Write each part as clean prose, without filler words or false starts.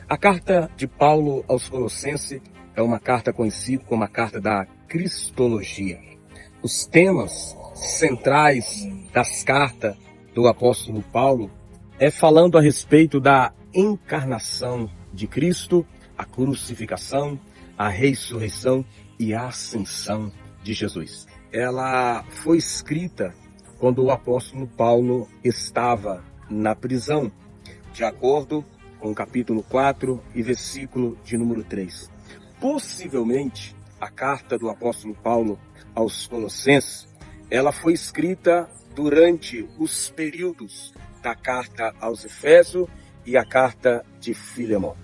A carta de Paulo aos Colossenses é uma carta conhecida como a carta da Cristologia. Os temas centrais das cartas do apóstolo Paulo é falando a respeito da encarnação de Cristo, a crucificação, a ressurreição e a ascensão de Jesus. Ela foi escrita quando o apóstolo Paulo estava na prisão, de acordo com o capítulo 4 e versículo de número 3. Possivelmente, a carta do apóstolo Paulo aos Colossenses, ela foi escrita durante os períodos da carta aos Efésios e a carta de Filemon.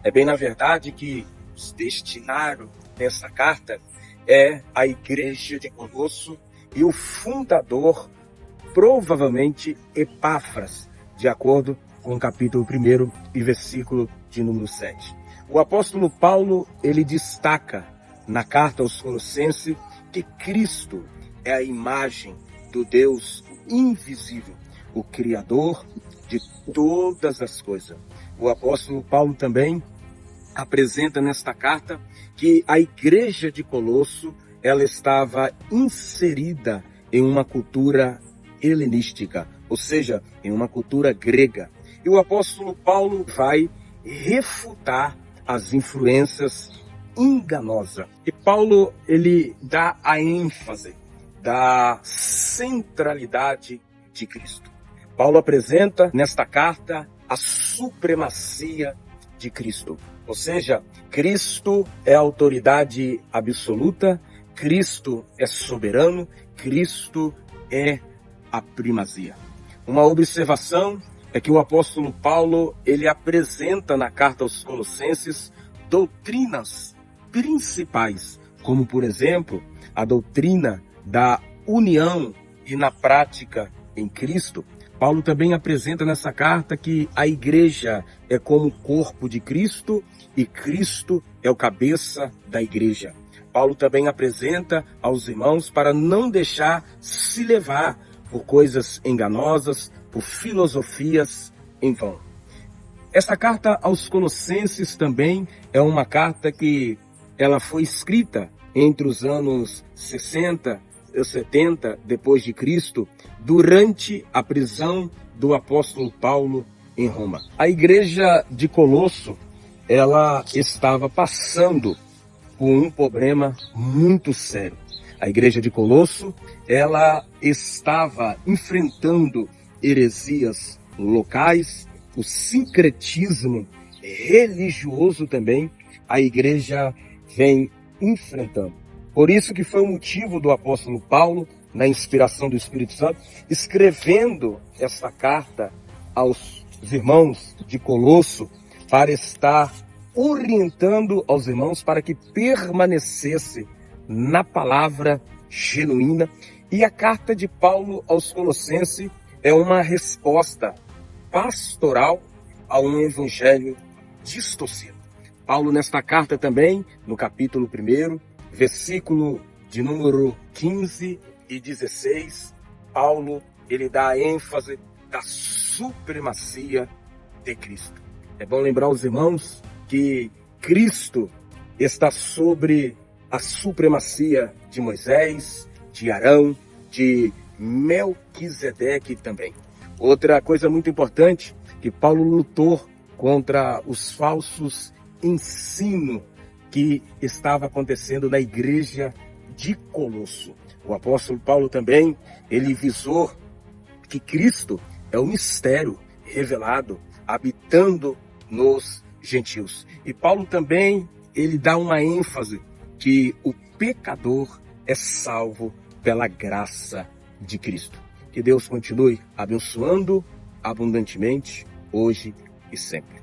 É bem na verdade que os destinatários dessa carta é a igreja de Colosso e o fundador, provavelmente, Epáfras, de acordo com o capítulo 1 e versículo de número 7. O apóstolo Paulo, ele destaca na carta aos Colossenses que Cristo é a imagem do Deus invisível, o Criador de todas as coisas. O apóstolo Paulo também apresenta nesta carta que a igreja de Colosso, ela estava inserida em uma cultura helenística, ou seja, em uma cultura grega. E o apóstolo Paulo vai refutar as influências enganosas. E Paulo, ele dá a ênfase da centralidade de Cristo. Paulo apresenta nesta carta a supremacia de Cristo. Ou seja, Cristo é a autoridade absoluta, Cristo é soberano, Cristo é a primazia. Uma observação é que o apóstolo Paulo, ele apresenta na carta aos Colossenses doutrinas principais, como por exemplo, a doutrina da união e na prática em Cristo. Paulo também apresenta nessa carta que a igreja é como o corpo de Cristo e Cristo é o cabeça da igreja. Paulo também apresenta aos irmãos para não deixar se levar por coisas enganosas, por filosofias em vão. Esta carta aos Colossenses também é uma carta que ela foi escrita entre os anos 60 e 70 depois de Cristo, durante a prisão do apóstolo Paulo em Roma. A igreja de Colosso, ela estava passando por um problema muito sério. A igreja de Colosso, ela estava enfrentando heresias locais, o sincretismo religioso também, a igreja vem enfrentando. Por isso que foi o motivo do apóstolo Paulo, na inspiração do Espírito Santo, escrevendo essa carta aos irmãos de Colosso, para estar orientando aos irmãos para que permanecesse na palavra genuína. E a carta de Paulo aos Colossenses é uma resposta pastoral a um evangelho distorcido. Paulo, nesta carta também, no capítulo 1, versículo de número 15 e 16, Paulo, ele dá a ênfase da supremacia de Cristo. É bom lembrar aos irmãos que Cristo está sobre a supremacia de Moisés, de Arão, de Melquisedeque também. Outra coisa muito importante, que Paulo lutou contra os falsos ensinos que estava acontecendo na igreja de Colosso. O apóstolo Paulo também, ele visou que Cristo é o mistério revelado, habitando nos gentios. E Paulo também, ele dá uma ênfase que o pecador é salvo pela graça de Cristo. Que Deus continue abençoando abundantemente, hoje e sempre.